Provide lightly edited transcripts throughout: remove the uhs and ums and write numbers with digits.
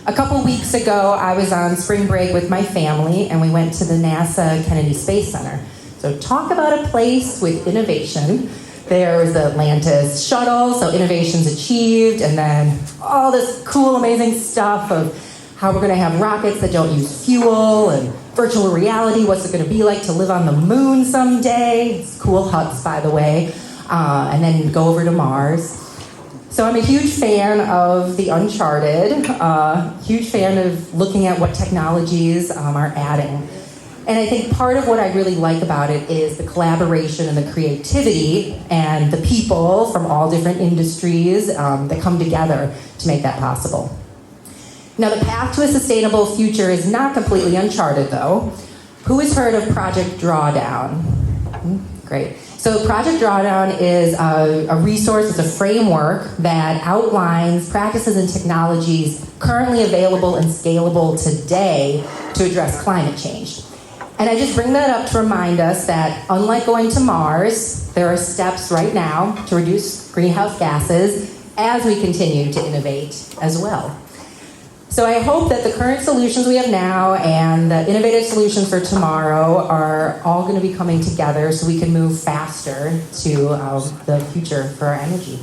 A couple weeks ago, I was on spring break with my family, and we went to the NASA Kennedy Space Center. So talk about a place with innovation. There was the Atlantis shuttle, so innovations achieved, and then all this cool, amazing stuff of how we're going to have rockets that don't use fuel, and virtual reality, what's it going to be like to live on the moon someday. It's cool huts, by the way, and then go over to Mars. So I'm a huge fan of the uncharted, huge fan of looking at what technologies are adding. And I think part of what I really like about it is the collaboration and the creativity and the people from all different industries that come together to make that possible. Now, the path to a sustainable future is not completely uncharted, though. Who has heard of Project Drawdown? Great. So Project Drawdown is a resource, it's a framework that outlines practices and technologies currently available and scalable today to address climate change. And I just bring that up to remind us that unlike going to Mars, there are steps right now to reduce greenhouse gases as we continue to innovate as well. So I hope that the current solutions we have now and the innovative solutions for tomorrow are all going to be coming together so we can move faster to the future for our energy.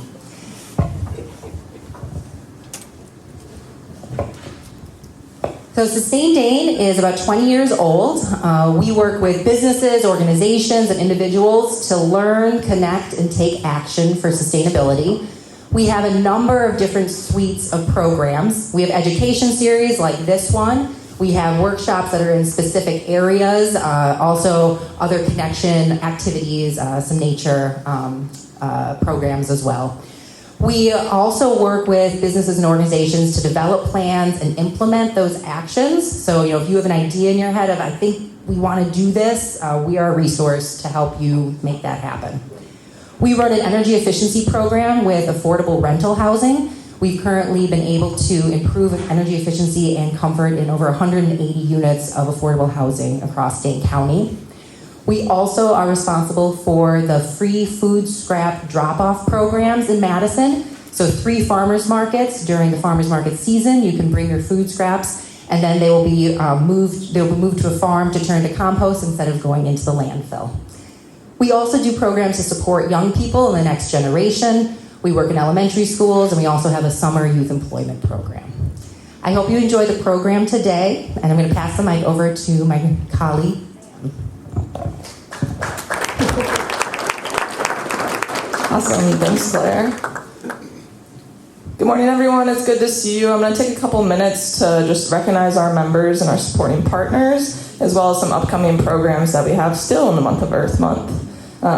So Sustained is about 20 years old. We work with businesses, organizations, and individuals to learn, connect, and take action for sustainability. We have a number of different suites of programs. We have education series like this one. We have workshops that are in specific areas, also other connection activities, some nature programs as well. We also work with businesses and organizations to develop plans and implement those actions. So, if you have an idea in your head of, I think we want to do this, we are a resource to help you make that happen. We run an energy efficiency program with affordable rental housing. We've currently been able to improve energy efficiency and comfort in over 180 units of affordable housing across Dane County. We also are responsible for the free food scrap drop-off programs in Madison. So 3 farmers markets during the farmers market season. You can bring your food scraps, and then they will be moved to a farm to turn to compost instead of going into the landfill. We also do programs to support young people in the next generation. We work in elementary schools, and we also have a summer youth employment program. I hope you enjoy the program today, and I'm going to pass the mic over to my colleague. Awesome, thanks Claire. Good morning everyone, it's good to see you. I'm going to take a couple minutes to just recognize our members and our supporting partners, as well as some upcoming programs that we have still in the month of Earth Month.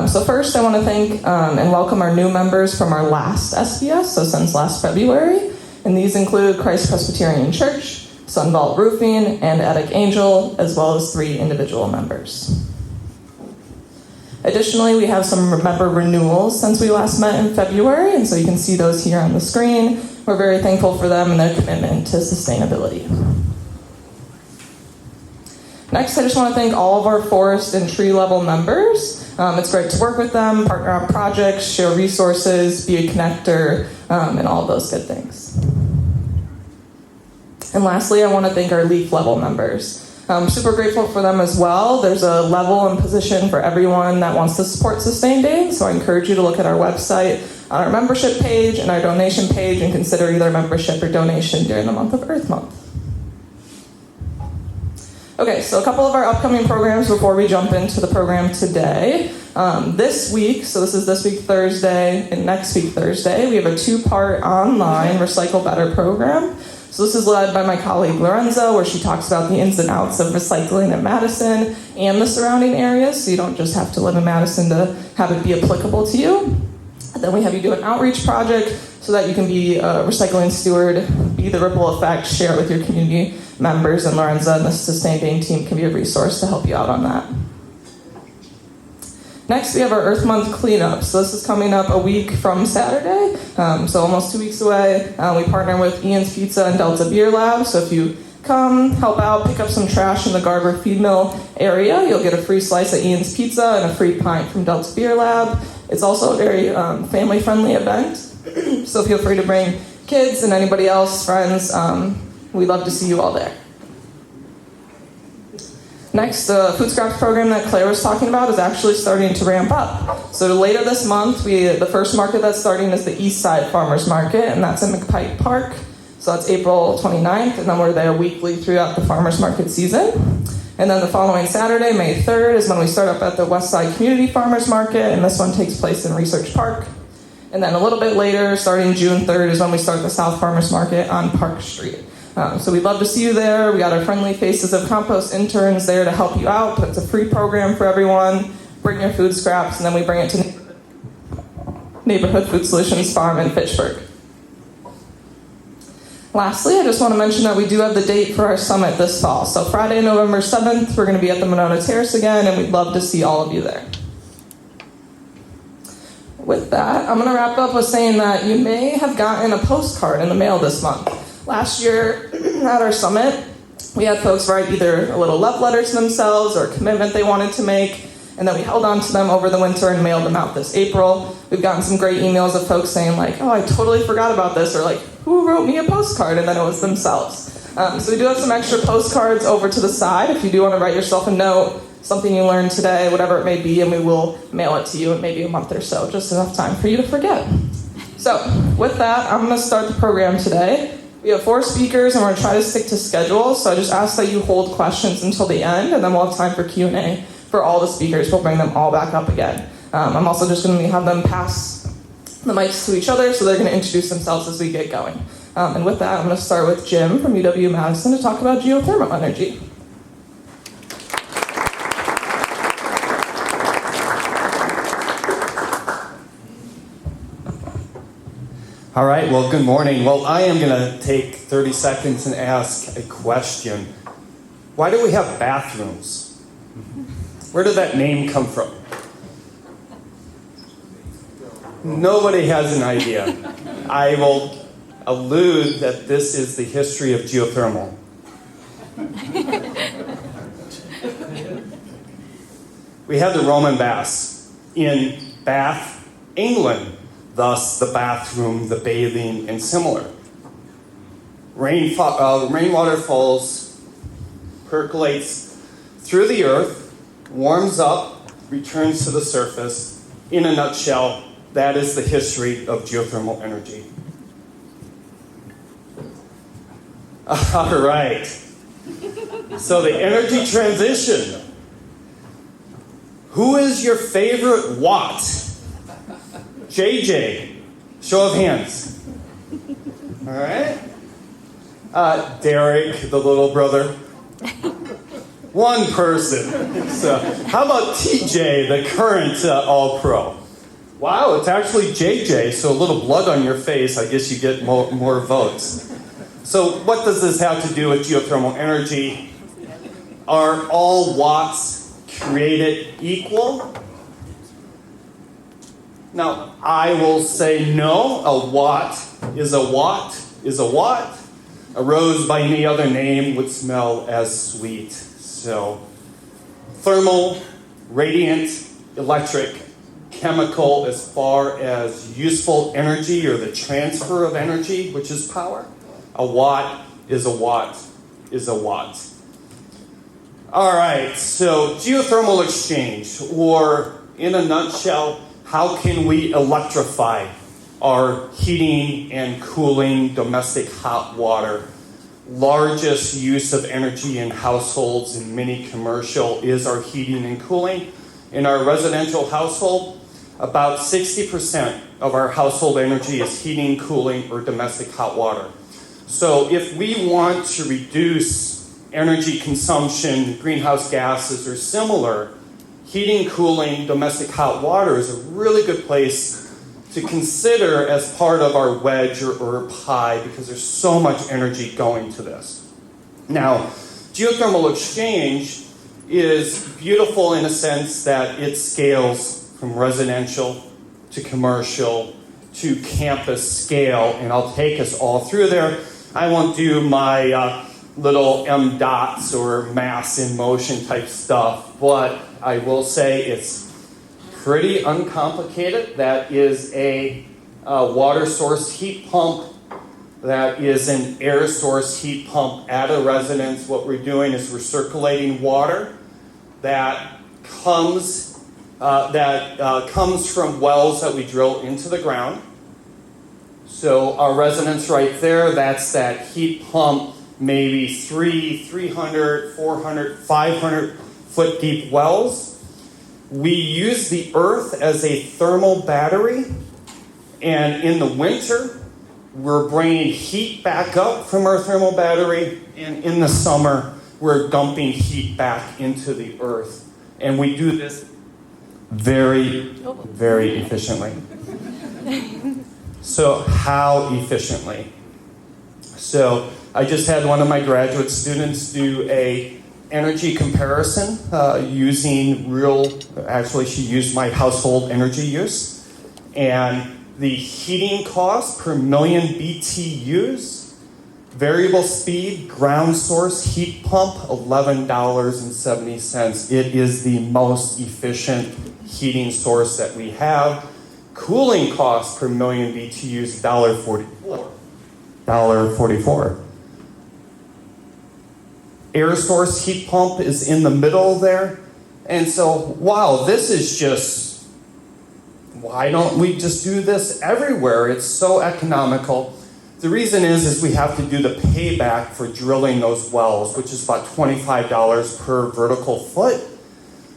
So first I want to thank and welcome our new members from our last SBS, so since last February, and these include Christ Presbyterian Church, Sunvault Roofing, and Attic Angel, as well as 3 individual members. Additionally, we have some member renewals since we last met in February, and so you can see those here on the screen. We're very thankful for them and their commitment to sustainability. Next, I just want to thank all of our forest and tree level members. It's great to work with them, partner on projects, share resources, be a connector, and all those good things. And lastly, I want to thank our leaf level members. I'm super grateful for them as well. There's a level and position for everyone that wants to support Sustained Aid, so I encourage you to look at our website, on our membership page, and our donation page, and consider either membership or donation during the month of Earth Month. Okay, so a couple of our upcoming programs before we jump into the program today. This week, so this is this week Thursday and next week Thursday, we have a 2-part online Recycle Better program. So this is led by my colleague Lorenza, where she talks about the ins and outs of recycling in Madison and the surrounding areas, so you don't just have to live in Madison to have it be applicable to you. Then we have you do an outreach project so that you can be a recycling steward, be the ripple effect, share it with your community members, and Lorenza and the Sustained Aid team can be a resource to help you out on that. Next, we have our Earth Month cleanup. So this is coming up a week from Saturday, so almost 2 weeks away. We partner with Ian's Pizza and Delta Beer Lab, so if you come, help out, pick up some trash in the Garber Feed Mill area, you'll get a free slice of Ian's Pizza and a free pint from Delta Beer Lab. It's also a very family-friendly event, so feel free to bring kids and anybody else, friends, We'd love to see you all there. Next, the food scraps program that Claire was talking about is actually starting to ramp up. So later this month, the first market that's starting is the East Side Farmers Market, and that's in McPike Park. So that's April 29th, and then we're there weekly throughout the farmers market season. And then the following Saturday, May 3rd, is when we start up at the West Side Community Farmers Market, and this one takes place in Research Park. And then a little bit later, starting June 3rd, is when we start the South Farmers Market on Park Street. So we'd love to see you there. We got our friendly faces of compost interns there to help you out. It's a free program for everyone. Bring your food scraps, and then we bring it to Neighborhood Food Solutions Farm in Fitchburg. Lastly, I just want to mention that we do have the date for our summit this fall. So Friday, November 7th, we're going to be at the Monona Terrace again, and we'd love to see all of you there. With that, I'm going to wrap up with saying that you may have gotten a postcard in the mail this month. Last year at our summit, we had folks write either a little love letter to themselves or a commitment they wanted to make, and then we held on to them over the winter and mailed them out this April. We've gotten some great emails of folks saying like, oh, I totally forgot about this, or like, who wrote me a postcard? And then it was themselves. So we do have some extra postcards over to the side if you do want to write yourself a note, something you learned today, whatever it may be, and we will mail it to you in maybe a month or so, just enough time for you to forget. So with that, I'm going to start the program today. We have 4 speakers, and we're going to try to stick to schedule, so I just ask that you hold questions until the end, and then we'll have time for Q&A for all the speakers. We'll bring them all back up again. I'm also just going to have them pass the mics to each other, so they're going to introduce themselves as we get going. And with that, I'm going to start with Jim from UW-Madison to talk about geothermal energy. All right, well, good morning. Well, I am going to take 30 seconds and ask a question. Why do we have bathrooms? Where did that name come from? Nobody has an idea. I will allude that this is the history of geothermal. We had the Roman baths in Bath, England. Thus, the bathroom, the bathing, and similar. Rainwater falls, percolates through the earth, warms up, returns to the surface. In a nutshell, that is the history of geothermal energy. All right. So the energy transition. Who is your favorite watt? JJ, show of hands. All right. Derek, the little brother. One person. So, how about TJ, the current All-Pro? Wow, it's actually JJ, so a little blood on your face, I guess you get more votes. So what does this have to do with geothermal energy? Are all watts created equal? Now, I will say no. A watt is a watt is a watt. A rose by any other name would smell as sweet. So, thermal, radiant, electric, chemical as far as useful energy or the transfer of energy, which is power. A watt is a watt is a watt. All right, so geothermal exchange, or in a nutshell, how can we electrify our heating and cooling domestic hot water? Largest use of energy in households and many commercial is our heating and cooling. In our residential household, about 60% of our household energy is heating, cooling, or domestic hot water. So if we want to reduce energy consumption, greenhouse gases, or similar, heating, cooling, domestic hot water is a really good place to consider as part of our wedge or pie because there's so much energy going to this. Now, geothermal exchange is beautiful in a sense that it scales from residential to commercial to campus scale, and I'll take us all through there. I won't do my little M dots or mass in motion type stuff, but I will say it's pretty uncomplicated. That is a water source heat pump That is an air source heat pump at a residence. What we're doing is we're circulating water that comes from wells that we drill into the ground. So our residence right there, that's that heat pump, maybe 300, 400, 500 foot deep wells. We use the earth as a thermal battery, and in the winter, we're bringing heat back up from our thermal battery, and in the summer, we're dumping heat back into the earth. And we do this very, very efficiently. So how efficiently? So I just had one of my graduate students do a energy comparison using actually she used my household energy use. And the heating cost per million BTUs, variable speed, ground source heat pump, $11.70. It is the most efficient heating source that we have. Cooling cost per million BTUs, $1.44. Air source heat pump is in the middle there. And so, wow, this is just, why don't we just do this everywhere? It's so economical. The reason is we have to do the payback for drilling those wells, which is about $25 per vertical foot.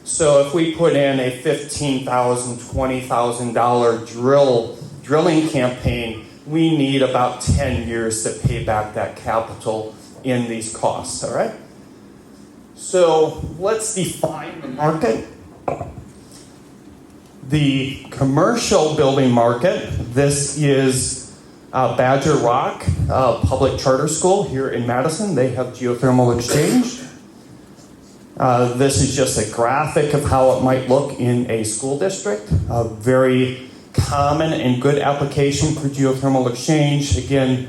So if we put in a $15,000, $20,000 drilling campaign, we need about 10 years to pay back that capital in these costs, all right? So let's define the market. The commercial building market, this is Badger Rock Public Charter School here in Madison. They have geothermal exchange. This is just a graphic of how it might look in a school district. A very common and good application for geothermal exchange. Again,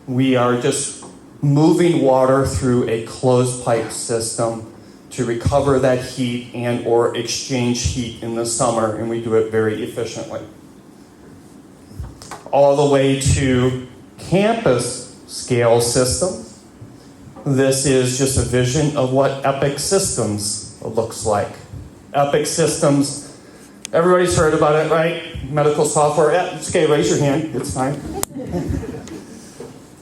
we are just moving water through a closed pipe system to recover that heat and or exchange heat in the summer, and we do it very efficiently. All the way to campus scale system. This is just a vision of what Epic Systems looks like. Epic Systems, everybody's heard about it, right? Medical software. Yeah, it's okay, raise your hand, it's fine.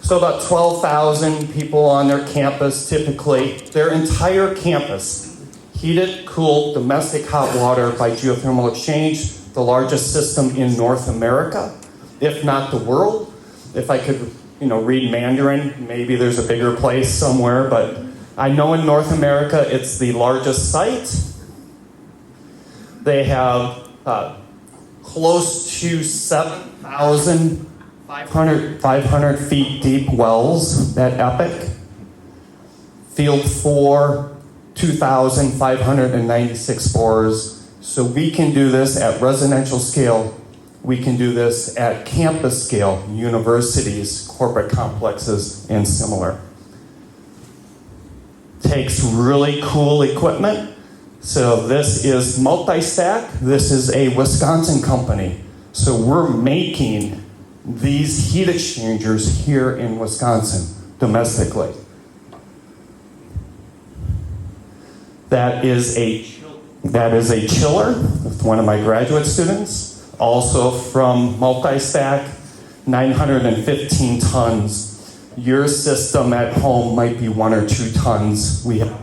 So about 12,000 people on their campus, typically. Their entire campus, heated, cooled, domestic hot water by geothermal exchange, the largest system in North America, if not the world. If I could, read Mandarin, maybe there's a bigger place somewhere, but I know in North America it's the largest site. They have close to 7,500 feet deep wells at Epic. Field 4, 2,596 bores. So we can do this at residential scale. We can do this at campus scale, universities, corporate complexes, and similar. Takes really cool equipment. So this is multi-stack. This is a Wisconsin company. So we're making these heat exchangers here in Wisconsin, domestically. That is a chiller with one of my graduate students. Also from multi-stack, 915 tons. Your system at home might be 1 or 2 tons. We have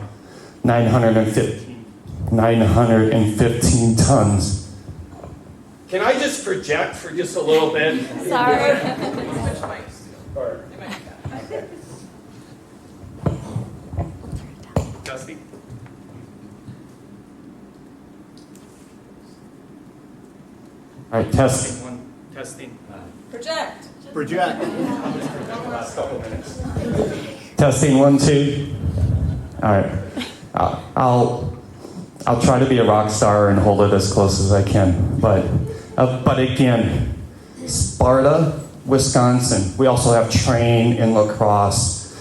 915 tons. Can I just project for just a little bit? Sorry. Dusty? All right, testing. Testing. Project. Last couple minutes. Testing 1, 2. All right. I'll try to be a rock star and hold it as close as I can. But again, Sparta, Wisconsin. We also have Train in La Crosse.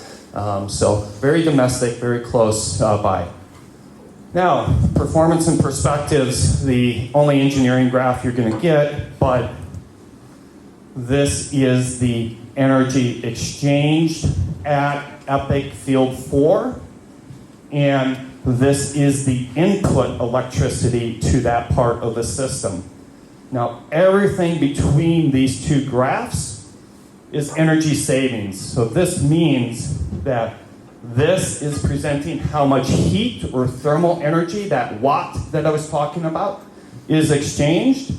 So very domestic, very close by. Now, performance and perspectives, the only engineering graph you're going to get, but This is the energy exchanged at Epic Field 4, and this is the input electricity to that part of the system. Now, everything between these two graphs is energy savings. So this means that this is presenting how much heat or thermal energy, that watt that I was talking about, is exchanged.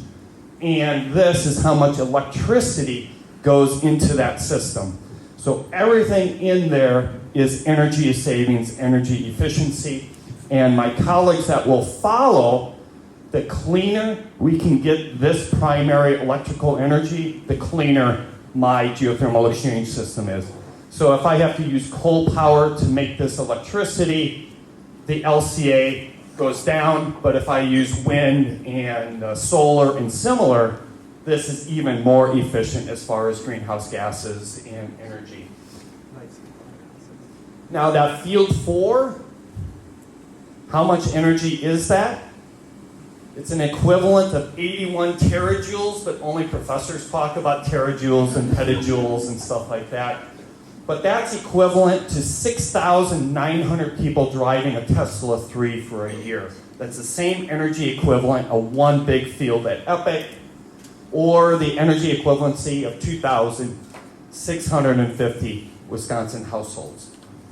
And this is how much electricity goes into that system. So everything in there is energy savings, energy efficiency. And my colleagues that will follow, the cleaner we can get this primary electrical energy, the cleaner my geothermal exchange system is. So if I have to use coal power to make this electricity, the LCA goes down, but if I use wind and solar and similar, this is even more efficient as far as greenhouse gases and energy. Now that field 4, how much energy is that? It's an equivalent of 81 terajoules, but only professors talk about terajoules and petajoules and stuff like that. But that's equivalent to 6,900 people driving a Tesla 3 for a year. That's the same energy equivalent of one big field at Epic, or the energy equivalency of 2,650 Wisconsin households.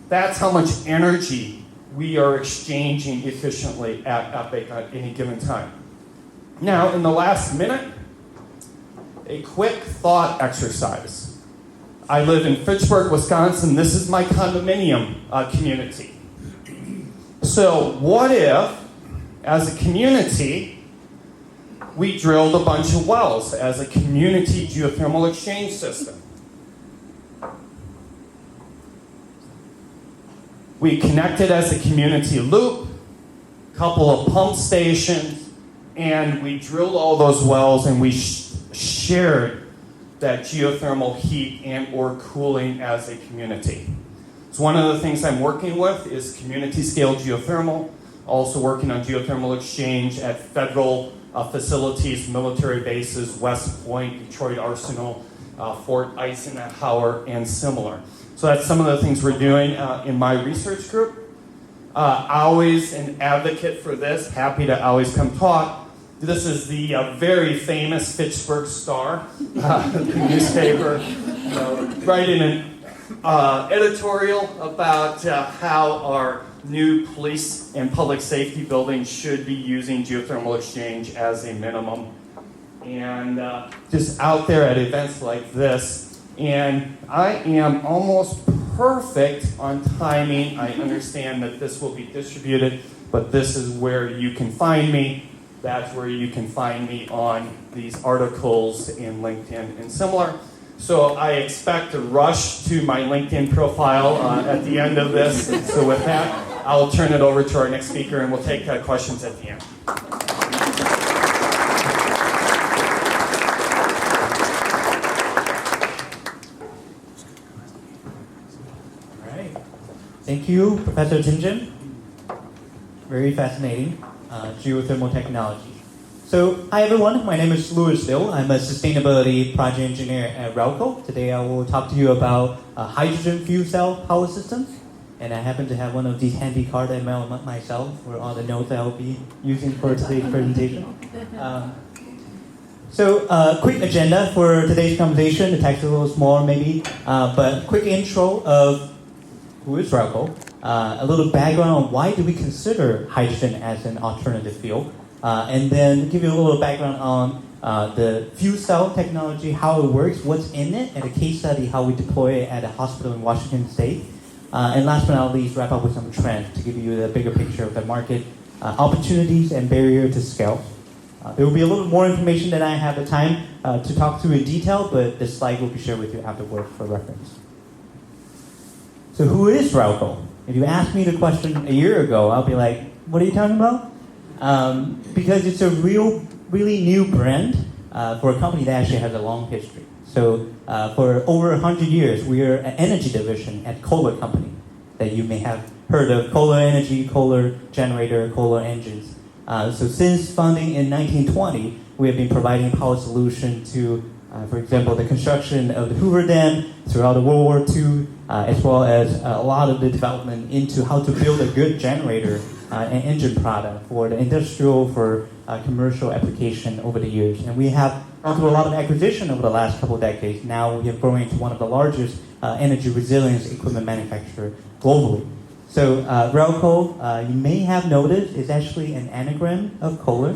That's how much energy we are exchanging efficiently at Epic at any given time. Now, in the last minute, a quick thought exercise. I live in Fitchburg, Wisconsin. This is my condominium community. So what if, as a community, we drilled a bunch of wells as a community geothermal exchange system? We connected as a community loop, a couple of pump stations, and we drilled all those wells and we shared that geothermal heat and or cooling as a community. So one of the things I'm working with is community scale geothermal, also working on geothermal exchange at federal facilities, military bases, West Point, Detroit Arsenal, Fort Eisenhower, and similar. So that's some of the things we're doing in my research group. Always an advocate for this, happy to always come talk. This is the very famous Fitchburg Star, the newspaper, writing an editorial about how our new police and public safety buildings should be using geothermal exchange as a minimum. And just out there at events like this, and I am almost perfect on timing. I understand that this will be distributed, but this is where you can find me. That's where you can find me on these articles in LinkedIn and similar. So I expect to rush to my LinkedIn profile at the end of this. So with that, I'll turn it over to our next speaker and we'll take questions at the end. All right. Thank you, Professor Tinjum. Very fascinating. Geothermal technology. So, hi everyone, my name is Louis Dill. I'm a sustainability project engineer at Rehlko. Today I will talk to you about hydrogen fuel cell power systems. And I happen to have one of these handy cards I mailed myself for all the notes I'll be using for today's presentation. Quick agenda for today's conversation. The text is a little small maybe, but quick intro of who is Rehlko. A little background on why do we consider hydrogen as an alternative fuel, and then give you a little background on the fuel cell technology, how it works, what's in it, and a case study, how we deploy it at a hospital in Washington State. And last but not least, wrap up with some trends to give you the bigger picture of the market, opportunities, and barrier to scale. There will be a little more information than I have the time to talk through in detail, but this slide will be shared with you afterward for reference. So who is Rehlko? If you asked me the question a year ago, I'll be like, what are you talking about? Because it's a really new brand for a company that actually has a long history. So for over 100 years, we are an energy division at Kohler Company that you may have heard of. Kohler Energy, Kohler Generator, Kohler Engines. So since founding in 1920, we have been providing power solution to For example, the construction of the Hoover Dam throughout the World War II, as well as a lot of the development into how to build a good generator and engine product for the industrial, for commercial application over the years. And we have gone through a lot of acquisition over the last couple of decades. Now we have grown into one of the largest energy resilience equipment manufacturer globally. So Rehlko, you may have noticed, is actually an anagram of Kohler.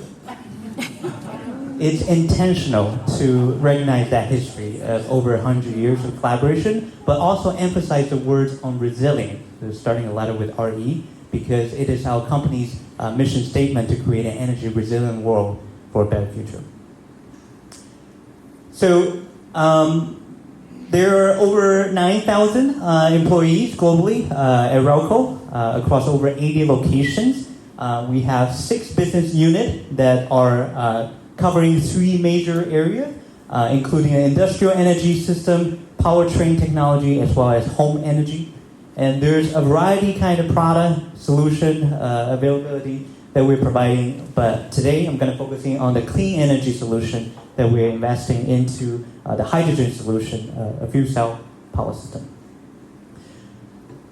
It's intentional to recognize that history of over 100 years of collaboration, but also emphasize the words on resilient, so starting a letter with RE, because it is our company's mission statement to create an energy resilient world for a better future. So there are over 9,000 employees globally at Rehlko across over 80 locations. We have 6 business units that are covering 3 major areas, including an industrial energy system, powertrain technology, as well as home energy. And there's a variety kind of product, solution, availability that we're providing. But today I'm going to focusing on the clean energy solution that we're investing into the hydrogen solution, a fuel cell power system.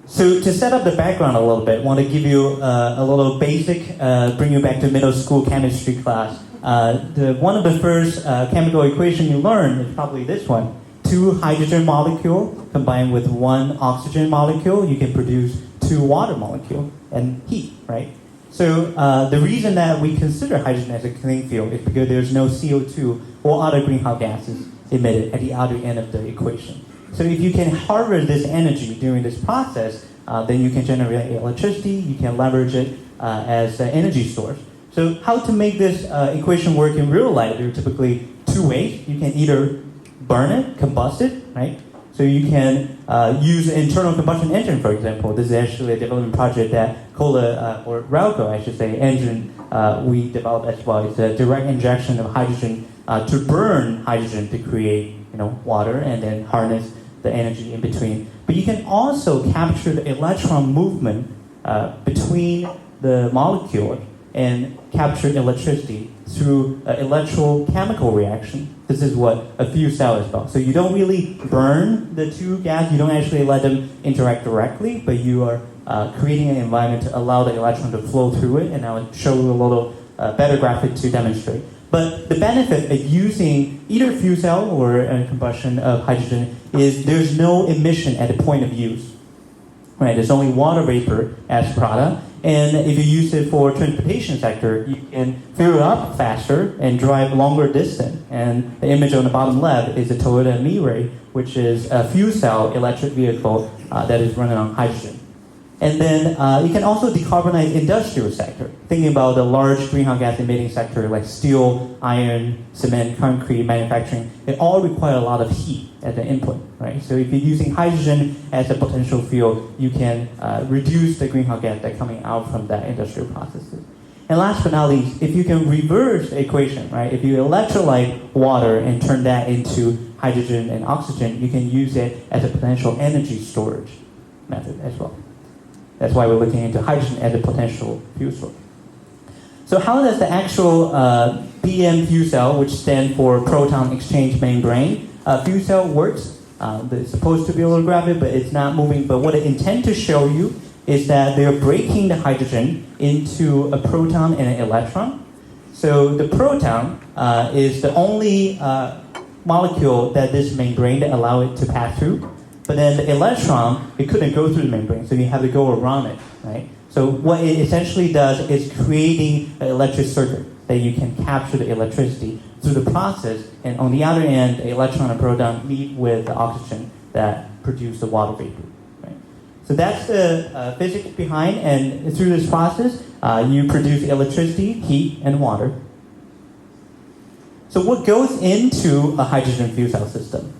So to set up the background a little bit, I want to give you a little basic, bring you back to middle school chemistry class. One of the first chemical equation you learn is probably this one. 2 hydrogen molecules combined with 1 oxygen molecule, you can produce 2 water molecules and heat, right? So the reason that we consider hydrogen as a clean fuel is because there's no CO2 or other greenhouse gases emitted at the other end of the equation. So if you can harvest this energy during this process, then you can generate electricity, you can leverage it as an energy source. So how to make this equation work in real life? There are typically 2 ways. You can either burn it, combust it, right? So you can use an internal combustion engine, for example. This is actually a development project that Kohler, or Rehlko, I should say, engine we developed as well. It's a direct injection of hydrogen to burn hydrogen to create, water and then harness the energy in between. But you can also capture the electron movement between the molecule and capture electricity through an electrochemical reaction. This is what a fuel cell is about. So you don't really burn the 2 gas, you don't actually let them interact directly, but you are creating an environment to allow the electron to flow through it, and I'll show you a little better graphic to demonstrate. But the benefit of using either fuel cell or a combustion of hydrogen is there's no emission at the point of use. Right, there's only water vapor as product, and if you use it for transportation sector, you can fill it up faster and drive longer distance. And the image on the bottom left is a Toyota Mirai, which is a fuel cell electric vehicle that is running on hydrogen. And then you can also decarbonize industrial sector, thinking about the large greenhouse gas emitting sector like steel, iron, cement, concrete, manufacturing. It all require a lot of heat as an input, right? So if you're using hydrogen as a potential fuel, you can reduce the greenhouse gas that's coming out from that industrial processes. And last but not least, if you can reverse the equation, right? If you electrolyte water and turn that into hydrogen and oxygen, you can use it as a potential energy storage method as well. That's why we're looking into hydrogen as a potential fuel source. So how does the actual PM fuel cell, which stands for proton exchange membrane, fuel cell works? It's supposed to be able to grab it, but it's not moving. But what it intends to show you is that they're breaking the hydrogen into a proton and an electron. So the proton is the only molecule that this membrane that allow it to pass through. But then the electron, it couldn't go through the membrane, so you have to go around it, right? So what it essentially does is creating an electric circuit that you can capture the electricity through the process, and on the other end, the electron and proton meet with the oxygen that produce the water vapor, right? So that's the physics behind, and through this process, you produce electricity, heat, and water. So what goes into a hydrogen fuel cell system?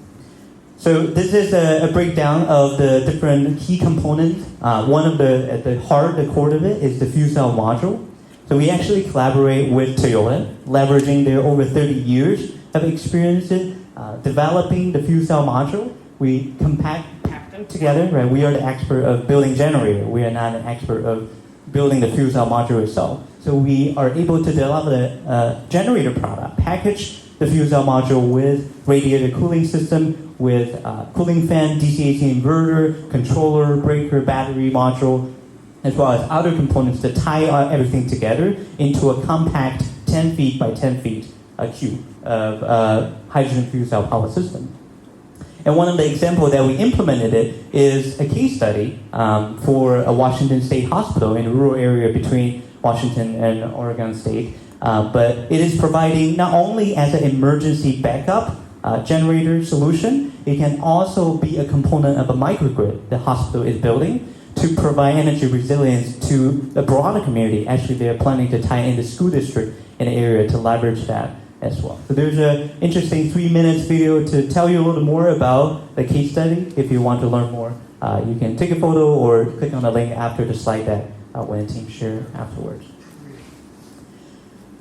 So this is a breakdown of the different key components. One of at the heart, the core of it, is the fuel cell module. So we actually collaborate with Toyota, leveraging their over 30 years of experience in developing the fuel cell module. We pack them together, right? We are the expert of building generator. We are not an expert of building the fuel cell module itself. So we are able to develop a generator product, package the the fuel cell module with radiator cooling system, with cooling fan, DC-AC inverter, controller, breaker, battery module, as well as other components to tie everything together into a compact 10 feet by 10 feet cube of hydrogen fuel cell power system. And one of the examples that we implemented it is a case study for a Washington State hospital in a rural area between Washington and Oregon State. But it is providing not only as an emergency backup generator solution, it can also be a component of a microgrid the hospital is building to provide energy resilience to the broader community. Actually, they're planning to tie in the school district in the area to leverage that as well. So there's an interesting 3 minutes video to tell you a little more about the case study. If you want to learn more, you can take a photo or click on the link after the slide deck when the team share afterwards.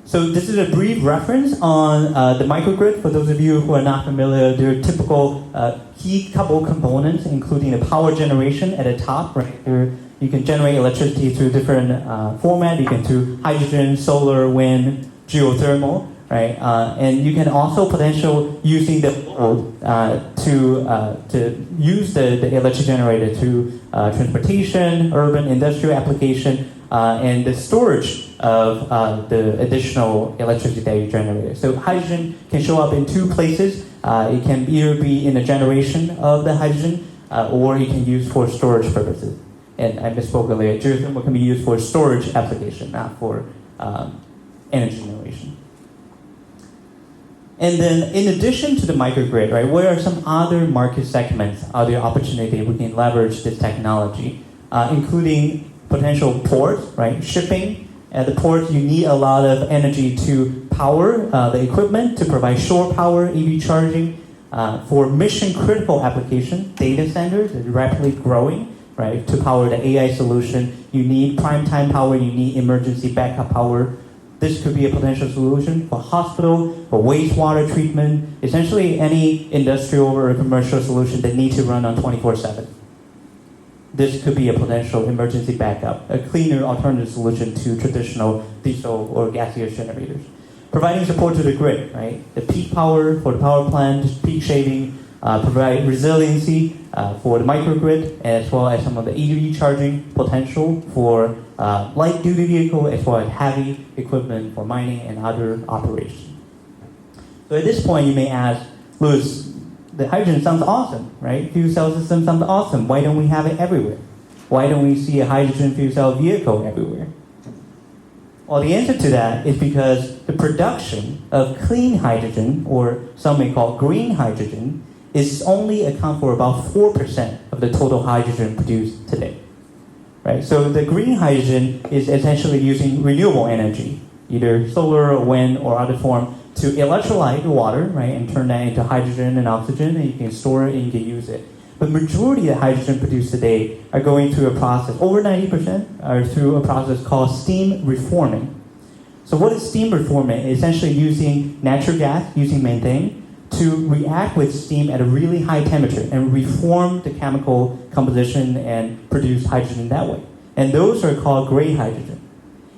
So this is a brief reference on the microgrid. For those of you who are not familiar, there are typical key couple components, including the power generation at the top. Right here, you can generate electricity through different format. You can do hydrogen, solar, wind, geothermal. Right, and you can also potentially using the load to use the electric generator to transportation, urban, industrial application, and the storage of the additional electricity that you generated. So hydrogen can show up in two places. It can either be in the generation of the hydrogen, or it can use for storage purposes. And I misspoke earlier. Geothermal can be used for storage application, not for energy generation. And then, in addition to the microgrid, right, what are some other market segments, other opportunities we can leverage this technology, including potential ports, right, shipping. At the port, you need a lot of energy to power the equipment, to provide shore power, EV charging. For mission-critical application, data centers is rapidly growing, right, to power the AI solution. You need prime-time power, you need emergency backup power. This could be a potential solution for hospital, for wastewater treatment, essentially any industrial or commercial solution that need to run on 24/7. This could be a potential emergency backup, a cleaner alternative solution to traditional diesel or gaseous generators. Providing support to the grid, right? The peak power for the power plant, peak shaving, provide resiliency for the microgrid, as well as some of the EV charging potential for light-duty vehicle, as well as heavy equipment for mining and other operations. So at this point, you may ask, Louis, the hydrogen sounds awesome, right? Fuel cell system sounds awesome. Why don't we have it everywhere? Why don't we see a hydrogen fuel cell vehicle everywhere? Well, the answer to that is because the production of clean hydrogen, or some may call green hydrogen, is only account for about 4% of the total hydrogen produced today. Right? So the green hydrogen is essentially using renewable energy, either solar or wind or other form, to electrolyte the water, right, and turn that into hydrogen and oxygen, and you can store it and you can use it. But majority of the hydrogen produced today are going through a process, over 90% are through a process called steam reforming. So what is steam reforming? Essentially using natural gas, using methane, to react with steam at a really high temperature and reform the chemical composition and produce hydrogen that way. And those are called gray hydrogen.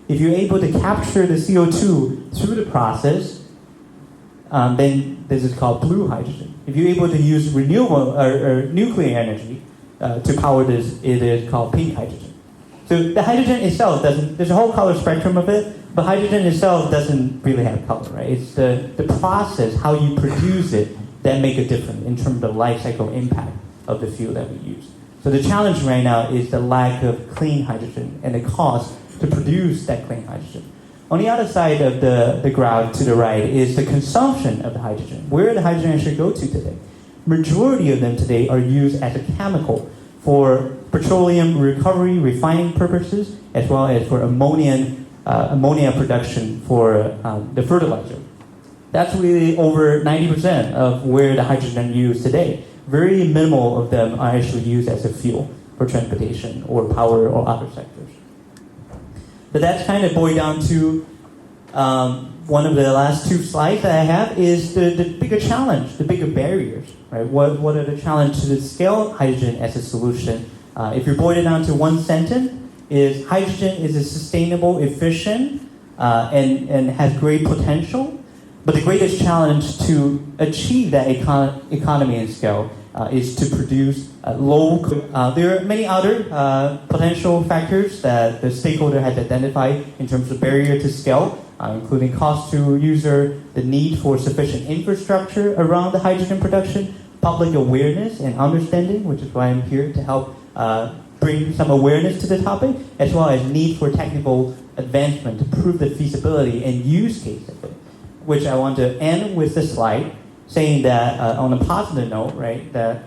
If you're able to capture the CO2 through the process, then this is called blue hydrogen. If you're able to use renewable or nuclear energy to power this, it is called pink hydrogen. So the hydrogen itself doesn't, there's a whole color spectrum of it, but hydrogen itself doesn't really have color, right? It's the process, how you produce it, that make a difference in terms of the life cycle impact of the fuel that we use. So the challenge right now is the lack of clean hydrogen and the cost to produce that clean hydrogen. On the other side of the graph to the right is the consumption of the hydrogen. Where the hydrogen actually go to today? Majority of them today are used as a chemical for petroleum recovery, refining purposes, as well as for ammonia production for the fertilizer. That's really over 90% of where the hydrogen used today. Very minimal of them are actually used as a fuel for transportation or power or other sectors. But that's kind of boiled down to one of the last two slides that I have is the bigger challenge, the bigger barriers, right? What are the challenges to scale hydrogen as a solution? If you boil it down to one sentence, is hydrogen is a sustainable, efficient, and has great potential, But the greatest challenge to achieve that economy and scale is to produce low. There are many other potential factors that the stakeholder has identified in terms of barrier to scale, including cost to user, the need for sufficient infrastructure around the hydrogen production, public awareness and understanding, which is why I'm here to help bring some awareness to the topic, as well as need for technical advancement to prove the feasibility and use case of it. Which I want to end with this slide, saying that on a positive note, right, that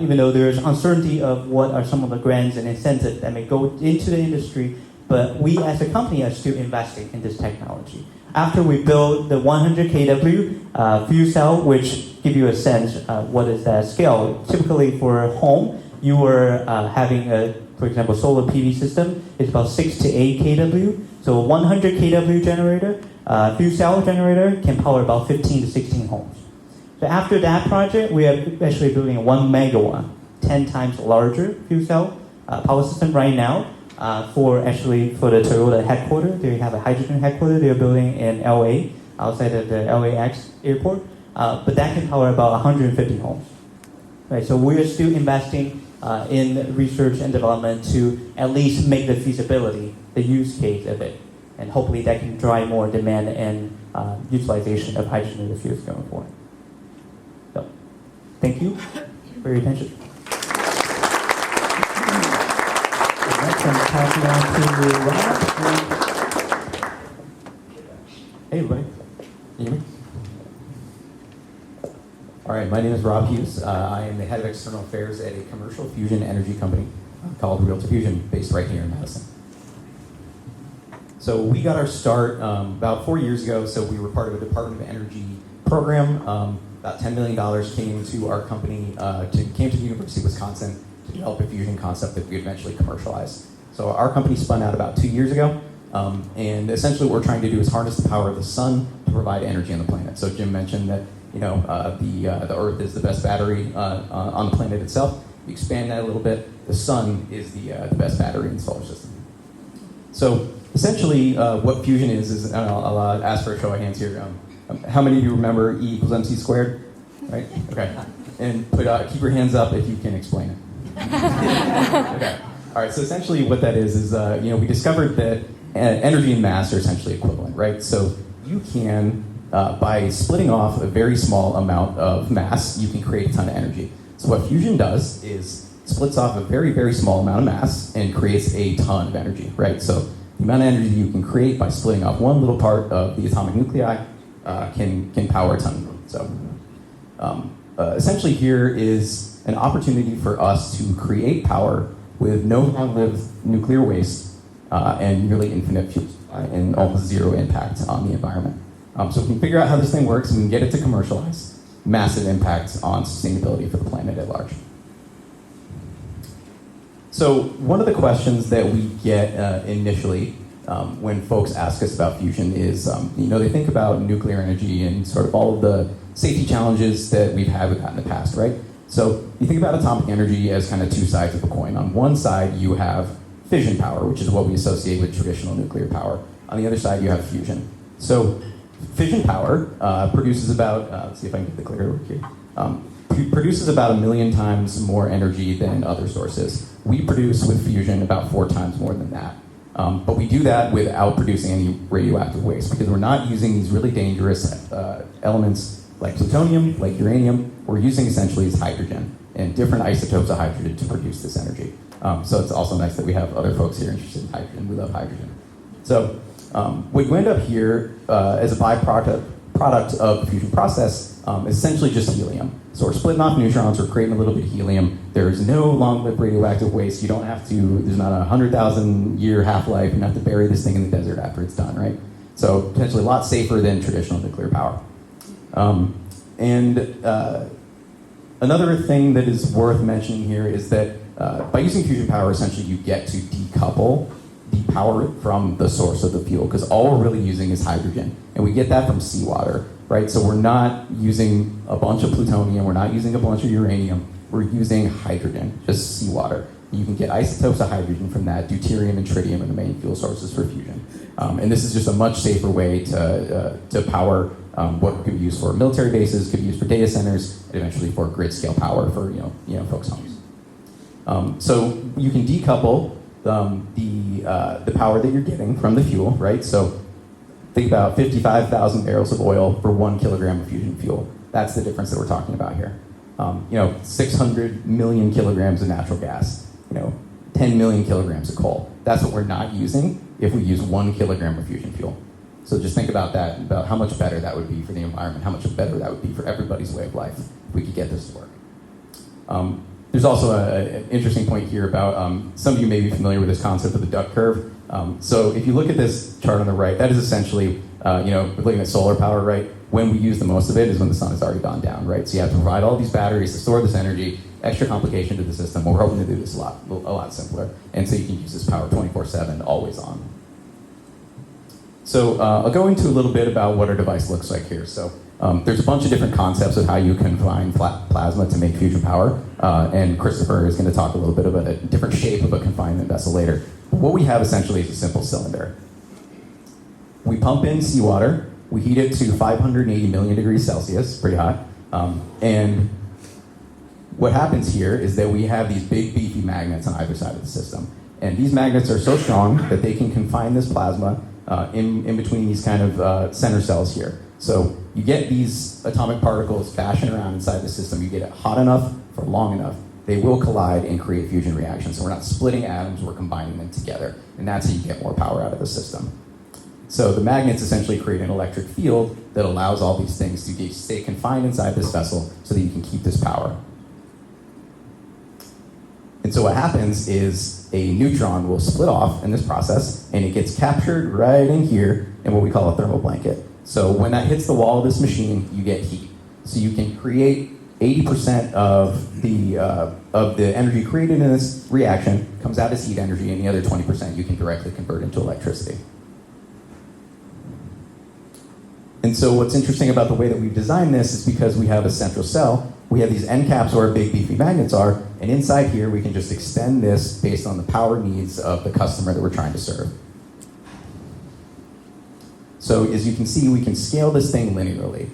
even though there is uncertainty of what are some of the grants and incentives that may go into the industry, but we as a company are still investing in this technology. After we build the 100 kW fuel cell, which give you a sense what is that scale. Typically for a home, you were having for example, solar PV system is about 6 to 8 kW. So a 100 kW generator, fuel cell generator can power about 15 to 16 homes. So after that project, we are actually building a 1 megawatt, 10 times larger fuel cell power system right now for the Toyota headquarters. They have a hydrogen headquarters they're building in LA, outside of the LAX airport. But that can power about 150 homes. Right, so we are still investing in research and development to at least make the feasibility, the use case of it. And hopefully that can drive more demand and utilization of hydrogen in the fuels going forward. So, thank you for your attention. Next, I'm passing on to Robb. Hey, everybody. Can you hear me? All right, my name is Robb Hughes. I am the head of external affairs at a commercial fusion energy company called Realta Fusion, based right here in Madison. So we got our start about 4 years ago. So we were part of a Department of Energy program. About $10 million came to our company, came to the University of Wisconsin to develop a fusion concept that we eventually commercialized. So our company spun out about 2 years ago. And essentially what we're trying to do is harness the power of the sun to provide energy on the planet. So Jim mentioned that the Earth is the best battery on the planet itself. You expand that a little bit, the sun is the best battery in the solar system. So essentially, what fusion is and I'll ask for a show of hands here. How many of you remember E equals MC squared? Right? Okay. And keep your hands up if you can explain it. Okay. All right. So essentially, what that is we discovered that energy and mass are essentially equivalent, right? So you can by splitting off a very small amount of mass, you can create a ton of energy. So what fusion does is splits off a very, very small amount of mass and creates a ton of energy, right? So the amount of energy you can create by splitting off one little part of the atomic nuclei can power a ton. So essentially here is an opportunity for us to create power with no long-lived nuclear waste and nearly infinite fuel and almost zero impact on the environment. So if we can figure out how this thing works and we can get it to commercialize, massive impact on sustainability for the planet at large. So one of the questions that we get initially when folks ask us about fusion is, they think about nuclear energy and sort of all of the safety challenges that we've had with that in the past, right? So you think about atomic energy as kind of two sides of a coin. On one side, you have fission power, which is what we associate with traditional nuclear power. On the other side, you have fusion. So fission power produces about, let's see if I can get the clear work here, produces about 1 million times more energy than other sources. We produce with fusion about 4 times more than that. But we do that without producing any radioactive waste because we're not using these really dangerous elements like plutonium, like uranium. We're using essentially is hydrogen and different isotopes of hydrogen to produce this energy. So it's also nice that we have other folks here interested in hydrogen. We love hydrogen. So what you end up here as a byproduct of the fusion process is essentially just helium. So we're splitting off neutrons, we're creating a little bit of helium. There's no long-lived radioactive waste. You don't have to, there's not a 100,000-year half-life. You don't have to bury this thing in the desert after it's done, right? So potentially a lot safer than traditional nuclear power. Another thing that is worth mentioning here is that by using fusion power, essentially you get to decouple the power from the source of the fuel, because all we're really using is hydrogen, and we get that from seawater, right? So we're not using a bunch of plutonium, we're not using a bunch of uranium, we're using hydrogen, just seawater. You can get isotopes of hydrogen from that. Deuterium and tritium are the main fuel sources for fusion. And this is just a much safer way to power what could be used for military bases, could be used for data centers, and eventually for grid scale power for folks' homes. So you can decouple the power that you're getting from the fuel, right? So think about 55,000 barrels of oil for 1 kilogram of fusion fuel. That's the difference that we're talking about here. 600 million kilograms of natural gas, 10 million kilograms of coal. That's what we're not using if we use 1 kilogram of fusion fuel. So just think about that, about how much better that would be for the environment, how much better that would be for everybody's way of life if we could get this to work. There's also an interesting point here about, some of you may be familiar with this concept of the duck curve. So if you look at this chart on the right, that is essentially, looking at solar power, right? When we use the most of it is when the sun has already gone down, right? So you have to provide all these batteries to store this energy, extra complication to the system. We're hoping to do this a lot simpler. And so you can use this power 24/7, always on. So I'll go into a little bit about what our device looks like here. So there's a bunch of different concepts of how you confine plasma to make fusion power. And Christopher is going to talk a little bit about a different shape of a confinement vessel later. But what we have essentially is a simple cylinder. We pump in seawater. We heat it to 580 million degrees Celsius, pretty hot. And what happens here is that we have these big beefy magnets on either side of the system. And these magnets are so strong that they can confine this plasma in between these kind of center cells here. So you get these atomic particles bashing around inside the system. You get it hot enough for long enough, they will collide and create fusion reactions. So we're not splitting atoms, we're combining them together. And that's how you get more power out of the system. So the magnets essentially create an electric field that allows all these things to stay confined inside this vessel so that you can keep this power. And so what happens is a neutron will split off in this process, and it gets captured right in here in what we call a thermal blanket. So when that hits the wall of this machine, you get heat. So you can create 80% of the energy created in this reaction comes out as heat energy, and the other 20% you can directly convert into electricity. And so what's interesting about the way that we've designed this is because we have a central cell, we have these end caps where our big beefy magnets are, and inside here we can just extend this based on the power needs of the customer that we're trying to serve. So as you can see, we can scale this thing linearly.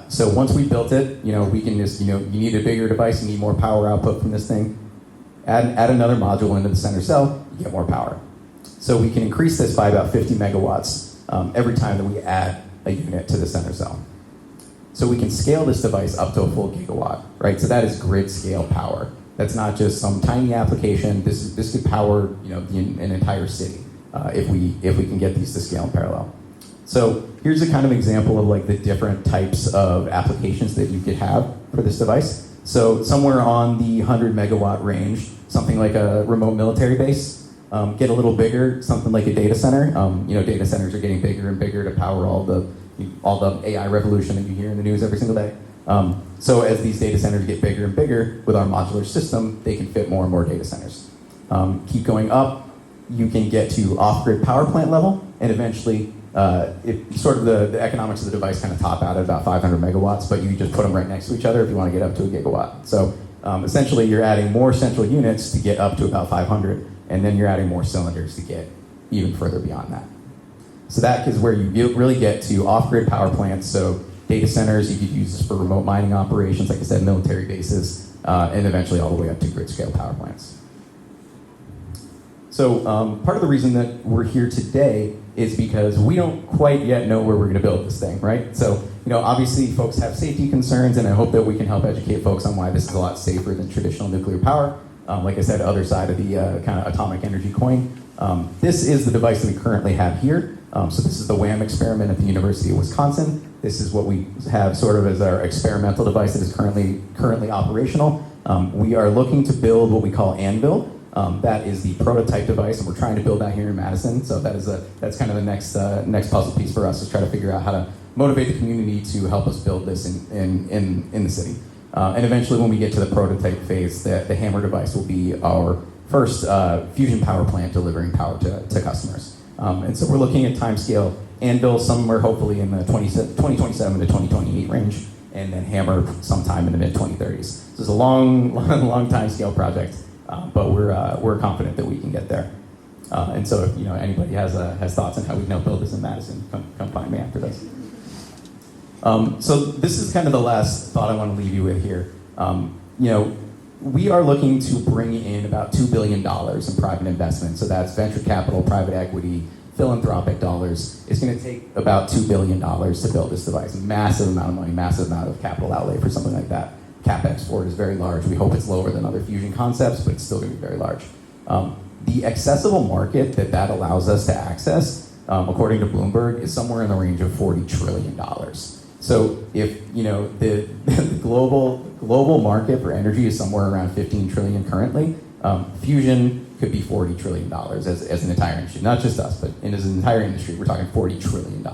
So once we built it, we can just, you need a bigger device, you need more power output from this thing, add another module into the center cell, you get more power. So we can increase this by about 50 megawatts every time that we add a unit to the center cell. So we can scale this device up to a full gigawatt, right? So that is grid scale power. That's not just some tiny application. This could power, an entire city if we can get these to scale in parallel. So here's a kind of example of like the different types of applications that you could have for this device. So somewhere on the 100 megawatt range, something like a remote military base. Get a little bigger, something like a data center. Data centers are getting bigger and bigger to power all the AI revolution that you hear in the news every single day. So as these data centers get bigger and bigger, with our modular system, they can fit more and more data centers. Keep going up, you can get to off-grid power plant level, and eventually, the economics of the device kind of top out at about 500 megawatts, but you just put them right next to each other if you want to get up to a gigawatt. So essentially, you're adding more central units to get up to about 500, and then you're adding more cylinders to get even further beyond that. So that is where you really get to off-grid power plants. So data centers, you could use this for remote mining operations, like I said, military bases, and eventually all the way up to grid-scale power plants. So part of the reason that we're here today is because we don't quite yet know where we're going to build this thing, right? So, obviously folks have safety concerns, and I hope that we can help educate folks on why this is a lot safer than traditional nuclear power. Like I said, other side of the kind of atomic energy coin. This is the device that we currently have here. So this is the WHAM experiment at the University of Wisconsin. This is what we have sort of as our experimental device that is currently operational. We are looking to build what we call Anvil. That is the prototype device, and we're trying to build that here in Madison. So that's kind of the next puzzle piece for us, is try to figure out how to motivate the community to help us build this in the city. And eventually, when we get to the prototype phase, the Hammer device will be our first fusion power plant delivering power to customers. And so we're looking at timescale Anvil somewhere hopefully in the 2027 to 2028 range, and then Hammer sometime in the mid-2030s. So it's a long timescale project, but we're confident that we can get there. And so if anybody has thoughts on how we can help build this in Madison, come find me after this. So this is kind of the last thought I want to leave you with here. We are looking to bring in about $2 billion in private investment. So that's venture capital, private equity, philanthropic dollars. It's going to take about $2 billion to build this device. Massive amount of money, massive amount of capital outlay for something like that. CapEx for it is very large. We hope it's lower than other fusion concepts, but it's still going to be very large. The accessible market that allows us to access, according to Bloomberg, is somewhere in the range of $40 trillion. So if the global market for energy is somewhere around 15 trillion currently, fusion could be $40 trillion as an entire industry. Not just us, but as an entire industry, we're talking $40 trillion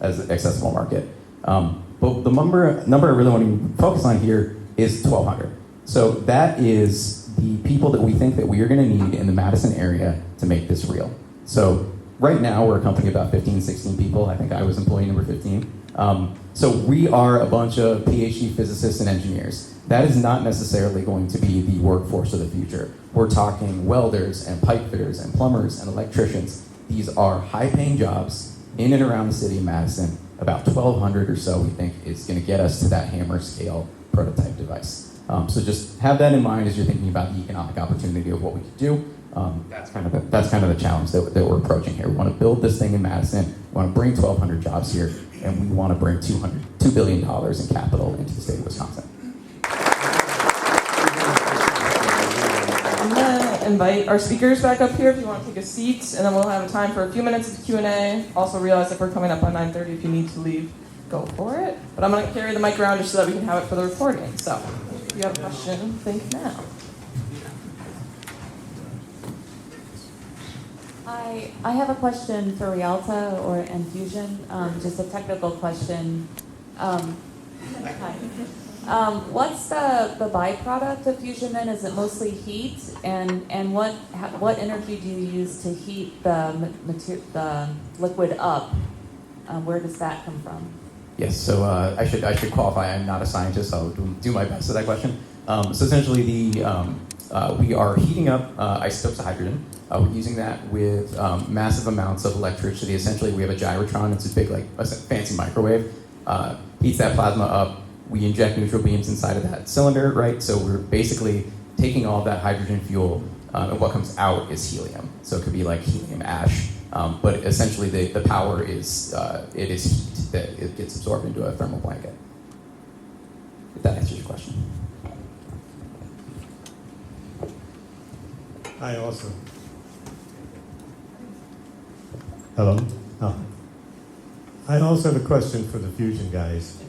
as an accessible market. But the number I really want to focus on here is 1,200. So that is the people that we think that we are going to need in the Madison area to make this real. So right now, we're a company of about 15, 16 people. I think I was employee number 15. So we are a bunch of PhD physicists and engineers. That is not necessarily going to be the workforce of the future. We're talking welders and pipe fitters and plumbers and electricians. These are high-paying jobs in and around the city of Madison. About 1,200 or so we think is going to get us to that hammer scale prototype device. So just have that in mind as you're thinking about the economic opportunity of what we could do. That's kind of the challenge that we're approaching here. We want to build this thing in Madison. We want to bring 1,200 jobs here, and we want to bring $2 billion in capital into the state of Wisconsin. I'm going to invite our speakers back up here if you want to take a seat, and then we'll have time for a few minutes of Q&A. Also realize if we're coming up on 9:30, if you need to leave, go for it. But I'm going to carry the mic around just so that we can have it for the recording. So if you have a question, think now. I have a question for Realta or Fusion, just a technical question. Hi. What's the byproduct of fusion then? Is it mostly heat? And what energy do you use to heat the liquid up? Where does that come from? Yes, so I should qualify. I'm not a scientist, so I'll do my best to that question. So essentially, we are heating up isotopes of hydrogen. We're using that with massive amounts of electricity. Essentially, we have a gyrotron. It's a big, a fancy microwave. Heats that plasma up. We inject neutral beams inside of that cylinder, right? So we're basically taking all of that hydrogen fuel, and what comes out is helium. So it could be like helium ash. But essentially, the power is it is heat that it gets absorbed into a thermal blanket. If that answers your question. Hello. I also have a question for the fusion guys.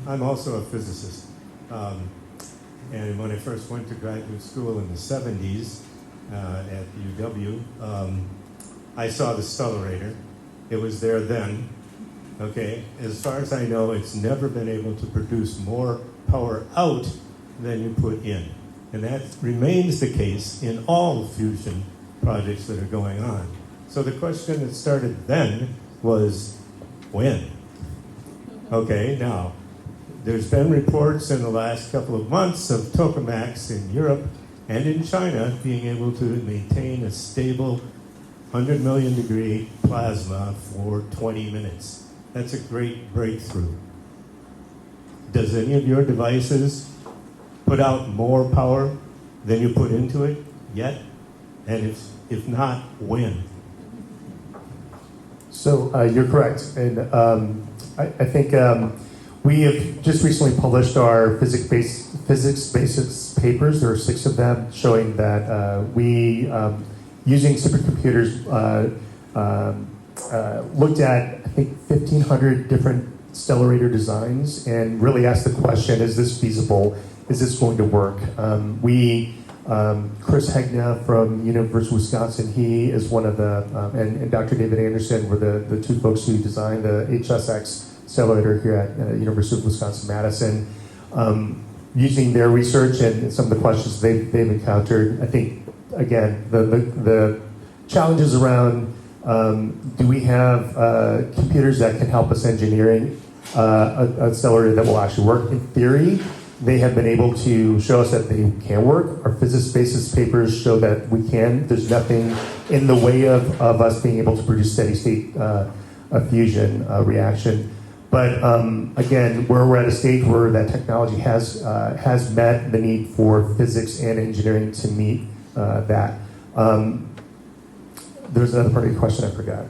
I'm also a physicist, and when I first went to graduate school in the 70s at UW, I saw the stellarator. It was there then. Okay, as far as I know, it's never been able to produce more power out than you put in, and that remains the case in all fusion projects that are going on. So the question that started then was, when? Okay, now, there's been reports in the last couple of months of tokamaks in Europe and in China being able to maintain a stable 100 million degree plasma for 20 minutes. That's a great breakthrough. Does any of your devices put out more power than you put into it yet? And if not, when? So you're correct, and I think we have just recently published our physics basics papers. There are 6 of them showing that we, using supercomputers, looked at I think 1,500 different stellarator designs and really asked the question: is this feasible? Is this going to work? Chris Hegna from University of Wisconsin, he is one of the, and Dr. David Anderson were the 2 folks who designed the HSX stellarator here at University of Wisconsin-Madison. Using their research and some of the questions they've encountered, I think, again, the challenges around, do we have computers that can help us engineering a stellarator that will actually work? In theory, they have been able to show us that they can work. Our physics basis papers show that we can. There's nothing in the way of us being able to produce steady state fusion reaction. But again, we're at a stage where that technology has met the need for physics and engineering to meet that. There was another part of your question I forgot.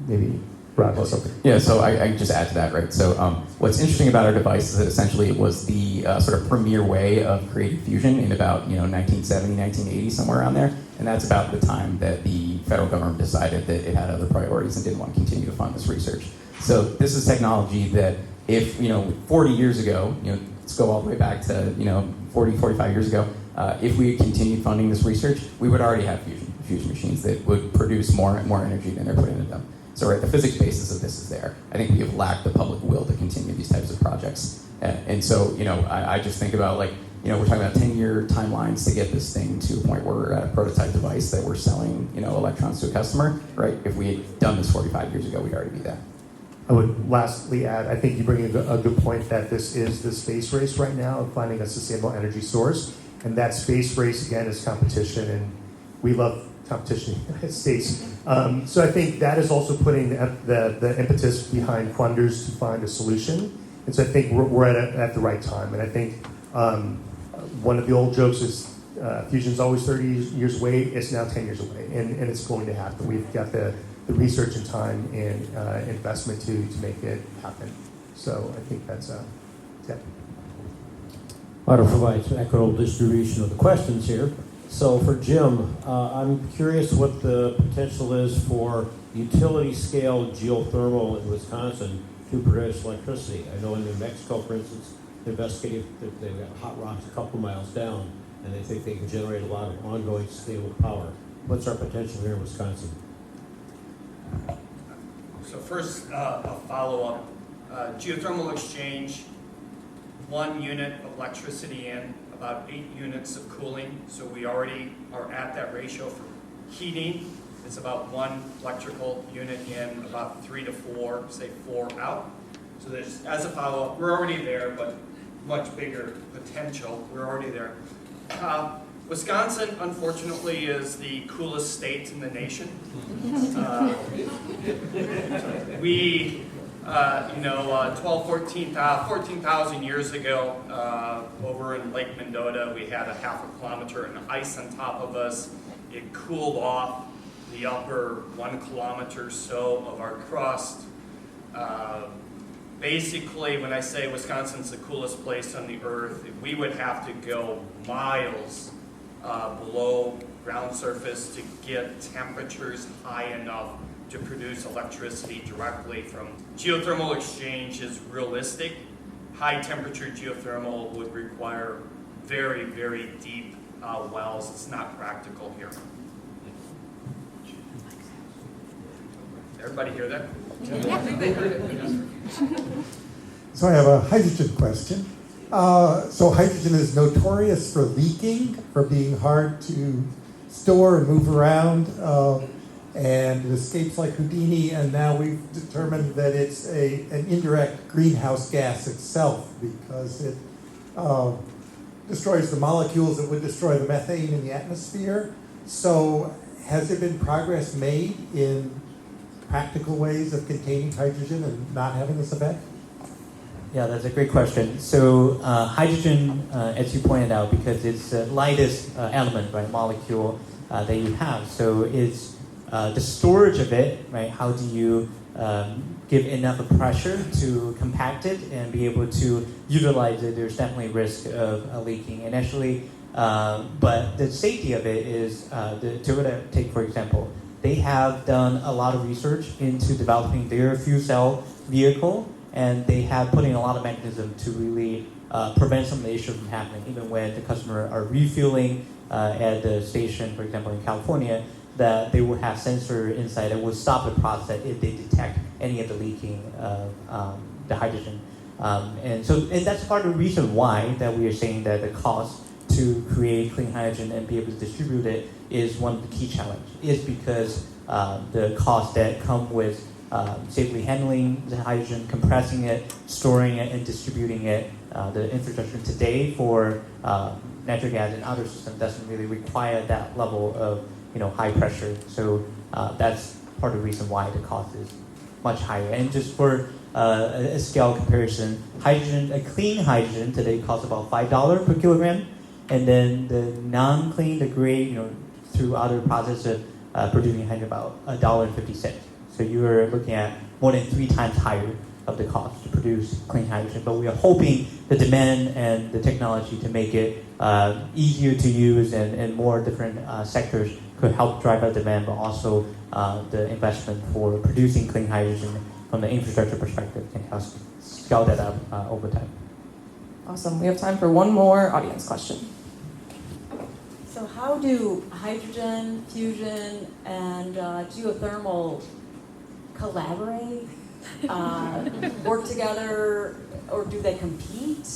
Maybe Robb has something. Yeah, so I can just add to that, right? So what's interesting about our device is that essentially it was the sort of premier way of creating fusion in about 1970, 1980, somewhere around there. And that's about the time that the federal government decided that it had other priorities and didn't want to continue to fund this research. So this is technology that if, 40 years ago, let's go all the way back to, 40, 45 years ago, if we had continued funding this research, we would already have fusion machines that would produce more energy than they're putting into them. So right, the physics basis of this is there. I think we have lacked the public will to continue these types of projects. And so, I just think about we're talking about 10-year timelines to get this thing to a point where we're at a prototype device that we're selling, electrons to a customer, right? If we had done this 45 years ago, we'd already be there. I would lastly add, I think you bring in a good point that this is the space race right now of finding a sustainable energy source. And that space race, again, is competition. And we love competition in the United States. So I think that is also putting the impetus behind funders to find a solution. And so I think we're at the right time. And I think one of the old jokes is fusion's always 30 years away. It's now 10 years away. And it's going to happen. We've got the research and time and investment to make it happen. So I think that's, yeah. To provide some equitable distribution of the questions here. So for Jim, I'm curious what the potential is for utility scale geothermal in Wisconsin to produce electricity. I know in New Mexico, for instance, they're investigating, they've got hot rocks a couple miles down, and they think they can generate a lot of ongoing stable power. What's our potential here in Wisconsin? So first, a follow-up. Geothermal exchange, 1 unit of electricity in, about 8 units of cooling. So we already are at that ratio for heating. It's about 1 electrical unit in, about 3 to 4, say 4 out. So there's, as a follow-up, we're already there, but much bigger potential. We're already there. Wisconsin, unfortunately, is the coolest state in the nation. We, 14,000 years ago, over in Lake Mendota, we had a half a kilometer of ice on top of us. It cooled off the upper 1 kilometer or so of our crust. Basically, when I say Wisconsin's the coolest place on the earth, we would have to go miles below ground surface to get temperatures high enough to produce electricity directly from. Geothermal exchange is realistic. High temperature geothermal would require very, very deep wells. It's not practical here. Everybody hear that? Yeah. I think they heard it. So I have a hydrogen question. So hydrogen is notorious for leaking, for being hard to store and move around, and it escapes like Houdini, and now we've determined that it's an indirect greenhouse gas itself because it destroys the molecules that would destroy the methane in the atmosphere. So has there been progress made in practical ways of containing hydrogen and not having this effect? Yeah, that's a great question. So hydrogen, as you pointed out, because it's the lightest element, right, molecule that you have. So it's the storage of it, right? How do you give enough pressure to compact it and be able to utilize it? There's definitely risk of leaking. And actually, but the safety of it is, Toyota, take for example, they have done a lot of research into developing their fuel cell vehicle, and they have put in a lot of mechanism to really prevent some of the issues from happening, even when the customer are refueling at the station, for example, in California, that they will have sensor inside that will stop the process if they detect any of the leaking of the hydrogen. And that's part of the reason why that we are saying that the cost to create clean hydrogen and be able to distribute it is one of the key challenges, is because the costs that come with safely handling the hydrogen, compressing it, storing it, and distributing it. The infrastructure today for natural gas and other systems doesn't really require that level of high pressure. So that's part of the reason why the cost is much higher. And just for a scale comparison, hydrogen, a clean hydrogen today costs about $5 per kilogram, and then the non-clean, the gray, through other process of producing hydrogen, about $1.50. So you are looking at more than 3 times higher of the cost to produce clean hydrogen. But we are hoping the demand and the technology to make it easier to use and more different sectors could help drive that demand, but also the investment for producing clean hydrogen from the infrastructure perspective can help scale that up over time. Awesome. We have time for one more audience question. So how do hydrogen, fusion, and geothermal collaborate, work together, or do they compete?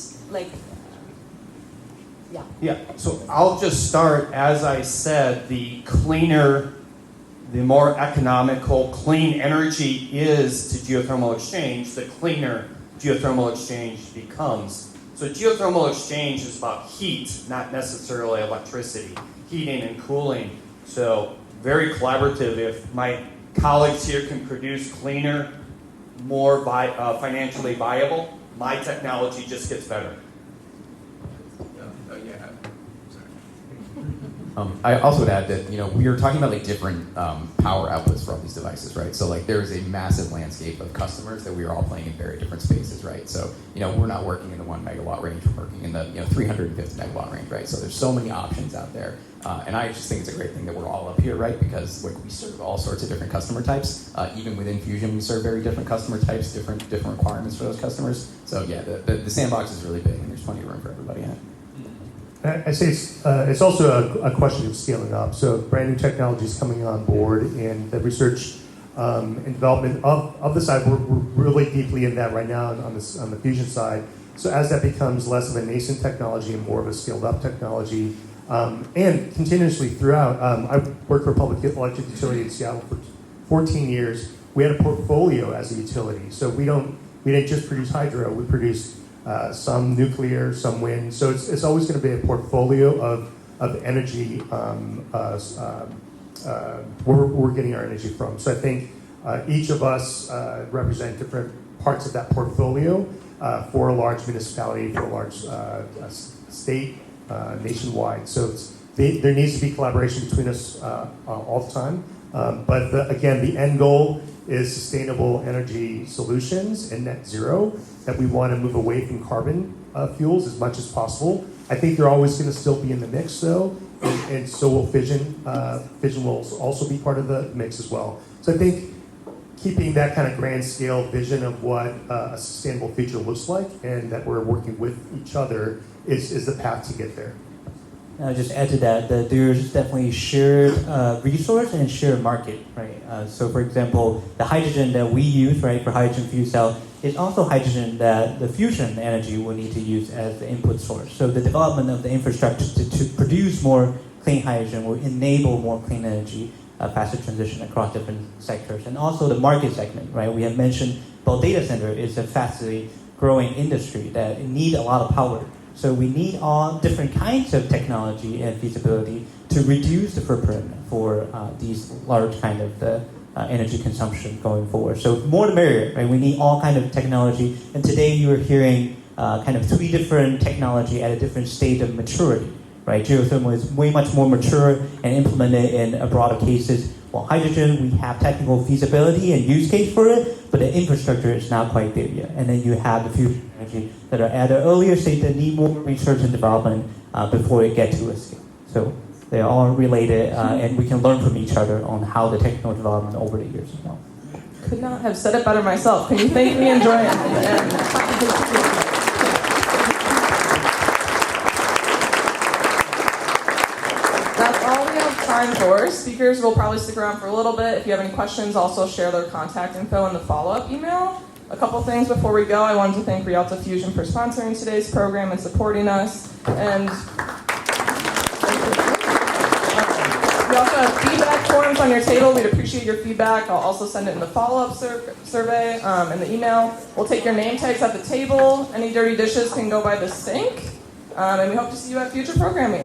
Yeah, so I'll just start. As I said, the cleaner, the more economical clean energy is to geothermal exchange, the cleaner geothermal exchange becomes. So geothermal exchange is about heat, not necessarily electricity, heating and cooling. So very collaborative. If my colleagues here can produce cleaner, more financially viable, my technology just gets better. I also would add that we are talking about different power outputs for all these devices, right? So there is a massive landscape of customers that we are all playing in very different spaces, right? So we're not working in the 1 megawatt range, we're working in the 350 megawatt range, right? So there's so many options out there, and I just think it's a great thing that we're all up here, right? Because we serve all sorts of different customer types. Even within Fusion, we serve very different customer types, different requirements for those customers. So yeah, the sandbox is really big, and there's plenty of room for everybody in it. I say it's also a question of scaling up. So brand new technologies coming on board, and the research and development of the side, we're really deeply in that right now on the fusion side. So as that becomes less of a nascent technology and more of a scaled up technology, and continuously throughout, I worked for a public electric utility in Seattle for 14 years. We had a portfolio as a utility. So we didn't just produce hydro, we produced some nuclear, some wind. So it's always going to be a portfolio of energy we're getting our energy from. So I think each of us represent different parts of that portfolio for a large municipality, for a large state, nationwide. So there needs to be collaboration between us all the time. But again, the end goal is sustainable energy solutions and net zero, that we want to move away from carbon fuels as much as possible. I think they're always going to still be in the mix, though, and so will fission. Fission will also be part of the mix as well. So I think keeping that kind of grand scale vision of what a sustainable future looks like, and that we're working with each other, is the path to get there. I'll just add to that there's definitely shared resource and shared market, right? So for example, the hydrogen that we use, right, for hydrogen fuel cell is also hydrogen that the fusion energy will need to use as the input source. So the development of the infrastructure to produce more clean hydrogen will enable more clean energy, faster transition across different sectors. And also the market segment, right? We have mentioned both data center is a fastly growing industry that need a lot of power. So we need all different kinds of technology and feasibility to reduce the footprint for these large kind of the energy consumption going forward. So more the merrier, right? We need all kind of technology. And today you are hearing kind of 3 different technology at a different state of maturity, right? Geothermal is way much more mature and implemented in a broader cases. Well, hydrogen, we have technical feasibility and use case for it, but the infrastructure is not quite there yet. And then you have the fusion energy that are at an earlier stage that need more research and development before it get to a scale. So they're all related, and we can learn from each other on how the technical development over the years as well. Could not have said it better myself. Can you thank me and join it? That's all we have time for. Speakers will probably stick around for a little bit. If you have any questions, also share their contact info in the follow-up email. A couple things before we go. I wanted to thank Realta Fusion for sponsoring today's program and supporting us. And we also have feedback forms on your table. We'd appreciate your feedback. I'll also send it in the follow-up survey in the email. We'll take your name tags at the table. Any dirty dishes can go by the sink. And we hope to see you at future programming.